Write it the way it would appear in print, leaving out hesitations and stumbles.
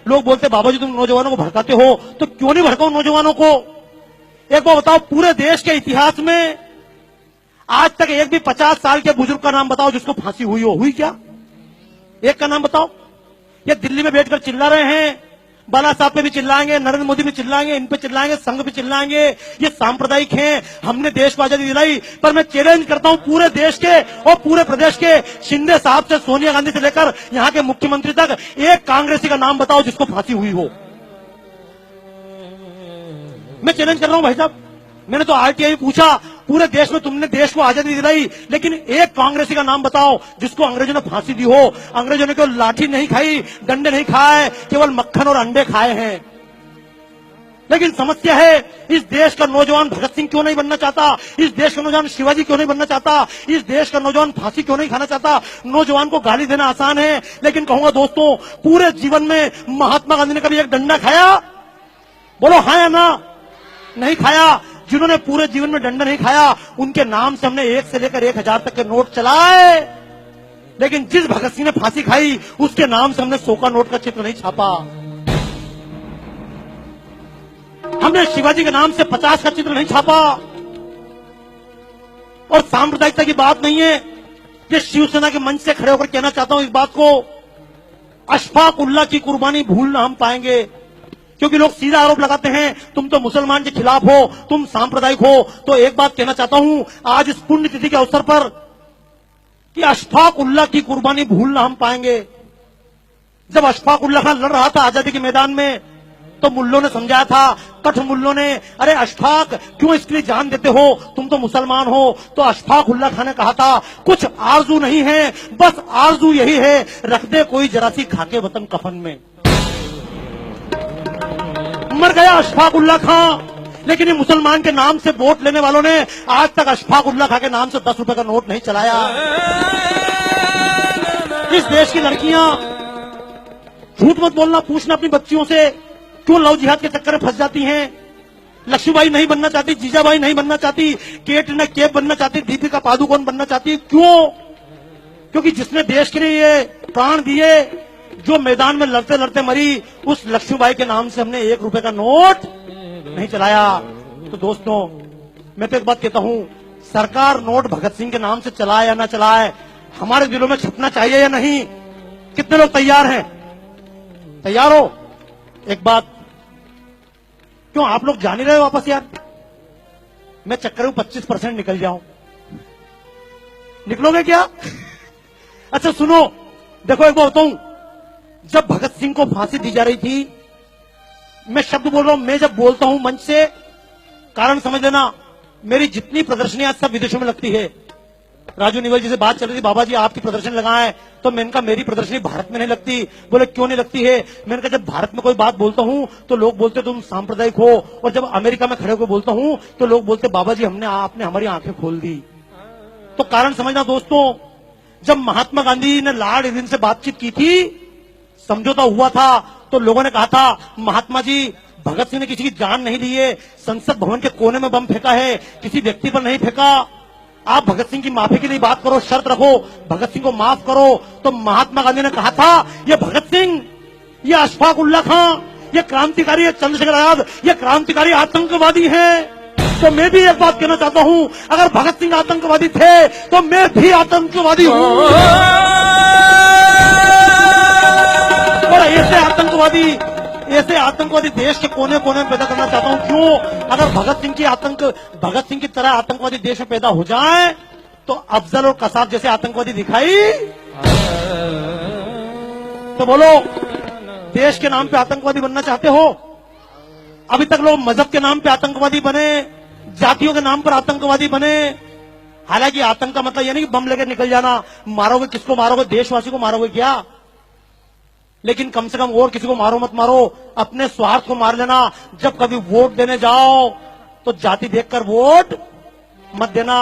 लोग बोलते बाबा जी तुम नौजवानों को भड़काते हो, तो क्यों नहीं भड़काओ नौजवानों को। एक बार बताओ, पूरे देश के इतिहास में आज तक एक भी 50 साल के बुजुर्ग का नाम बताओ जिसको फांसी हुई हो, हुई क्या? एक का नाम बताओ। ये दिल्ली में बैठकर चिल्ला रहे हैं, बाला साहब पे भी चिल्लाएंगे, नरेंद्र मोदी भी चिल्लाएंगे, इन पे चिल्लाएंगे, संघ भी चिल्लाएंगे, ये सांप्रदायिक हैं, हमने देश को आजादी दिलाई। पर मैं चैलेंज करता हूं पूरे देश के और पूरे प्रदेश के, शिंदे साहब से सोनिया गांधी से लेकर यहां के मुख्यमंत्री तक, एक कांग्रेसी का नाम बताओ जिसको फांसी हुई हो। मैं चैलेंज कर रहा हूं भाई साहब, मैंने तो आरटीआई पूछा, पूरे देश में तुमने देश को आजादी दिलाई, लेकिन एक कांग्रेसी का नाम बताओ जिसको अंग्रेजों ने फांसी दी हो। अंग्रेजों ने केवल लाठी नहीं खाई, डंडे नहीं खाए, केवल मक्खन और अंडे खाए हैं। लेकिन समस्या है, इस देश का नौजवान भगत सिंह क्यों नहीं बनना चाहता, इस देश का नौजवान शिवाजी क्यों नहीं बनना चाहता, इस देश का नौजवान फांसी क्यों नहीं खाना चाहता। नौजवान को गाली देना आसान है, लेकिन कहूंगा दोस्तों, पूरे जीवन में महात्मा गांधी ने कभी एक डंडा खाया? बोलो हाँ या ना? नहीं खाया। जिन्होंने पूरे जीवन में डंडा नहीं खाया, उनके नाम से हमने 1 से लेकर 1000 तक के नोट चलाए, लेकिन जिस भगत सिंह ने फांसी खाई उसके नाम से हमने 100 का नोट का चित्र नहीं छापा। हमने शिवाजी के नाम से 50 का चित्र नहीं छापा। और सांप्रदायिकता की बात नहीं है, ये शिवसेना के मंच से खड़े होकर कहना चाहता हूं इस बात को, अशफाक उल्लाह की कुर्बानी भूल ना हम पाएंगे। क्योंकि लोग सीधा आरोप लगाते हैं तुम तो मुसलमान के खिलाफ हो, तुम सांप्रदायिक हो। तो एक बात कहना चाहता हूं आज इस पुण्यतिथि के अवसर पर कि अशफाक उल्लाह की कुर्बानी भूलना हम पाएंगे। जब अशफाक उल्लाह खान लड़ रहा था आजादी के मैदान में, तो मुल्लों ने समझाया था, कठ मुल्लों ने, अरे अशफाक क्यों इसके लिए जान देते हो, तुम तो मुसलमान हो। तो अशफाक उल्लाह खान ने कहा था, कुछ आरजू नहीं है, बस आरजू यही है, रख दे कोई जरा सी खाके वतन कफन में। मर गया अशफाक उल्लाह खां। लेकिन ये मुसलमान के नाम से वोट लेने वालों ने आज तक अशफाक उल्लाह खां के नाम से 10 रुपए का नोट नहीं चलाया। इस देश की लड़कियां, झूठ मत बोलना, पूछना अपनी बच्चियों से, क्यों लव जिहाद के चक्कर में फंस जाती हैं। लक्ष्मीबाई नहीं बनना चाहती, जीजाबाई नहीं बनना चाहती, कैटरीना कैफ बनना चाहती, दीपिका पादुकोण बनना चाहती, क्यों? क्योंकि जिसने देश के लिए ये प्राण दिए, जो मैदान में लड़ते लड़ते मरी, उस लक्ष्मीबाई के नाम से हमने 1 रुपए का नोट नहीं चलाया। तो दोस्तों, मैं तो एक बात कहता हूं, सरकार नोट भगत सिंह के नाम से चलाए या ना चलाए, हमारे दिलों में छपना चाहिए या नहीं? कितने लोग तैयार हैं? तैयार हो? एक बात, क्यों आप लोग जान ही रहे हो वापस यार? मैं चक्कर में 25% निकल जाऊं, निकलोगे क्या? अच्छा सुनो, देखो एक बात बताऊं, जब भगत सिंह को फांसी दी जा रही थी, मैं शब्द बोल रहा हूं, मैं जब बोलता हूं मंच से, कारण समझ लेना, मेरी जितनी प्रदर्शनियां सब विदेशों में लगती है। राजू निवल जी से बात चल रही थी, बाबा जी आपकी प्रदर्शनी लगाएं, तो मैंने कहा मेरी प्रदर्शनी भारत में नहीं लगती। बोले क्यों नहीं लगती है? मैंने कहा जब भारत में कोई बात बोलता हूं तो लोग बोलते तुम सांप्रदायिक हो, और जब अमेरिका में खड़े होकर बोलता हूं तो लोग बोलते बाबा जी आपने हमारी आंखें खोल दी। तो कारण समझना दोस्तों, जब महात्मा गांधी ने लॉर्ड इरविन से बातचीत की थी, समझौता हुआ था, तो लोगों ने कहा था महात्मा जी भगत सिंह ने किसी की जान नहीं ली है, संसद भवन के कोने में बम फेंका है, किसी व्यक्ति पर नहीं फेंका। आप भगत सिंह की माफी के लिए बात करो, शर्त रखो, भगत सिंह को माफ करो। तो महात्मा गांधी ने कहा था ये भगत सिंह, ये अशफाक उल्लाह खां, ये क्रांतिकारी है चंद्रशेखर आजाद, ये क्रांतिकारी आतंकवादी है। तो मैं भी एक बात कहना चाहता हूं, अगर भगत सिंह आतंकवादी थे तो मैं भी आतंकवादी हूं। और ऐसे आतंकवादी देश के कोने कोने में पैदा करना चाहता हूं। क्यों? अगर भगत सिंह की तरह आतंकवादी देश में पैदा हो जाए तो अफजल और कसाब जैसे आतंकवादी दिखाई, तो बोलो देश के नाम पे आतंकवादी बनना चाहते हो? अभी तक लोग मजहब के नाम पे आतंकवादी बने, जातियों के नाम पर आतंकवादी बने। हालांकि आतंक का मतलब यह नहीं कि बम लेकर निकल जाना, मारोगे किसको मारोगे? देशवासी को मारोगे क्या? लेकिन कम से कम और किसी को मारो मत मारो, अपने स्वार्थ को मार लेना। जब कभी वोट देने जाओ तो जाति देखकर वोट मत देना।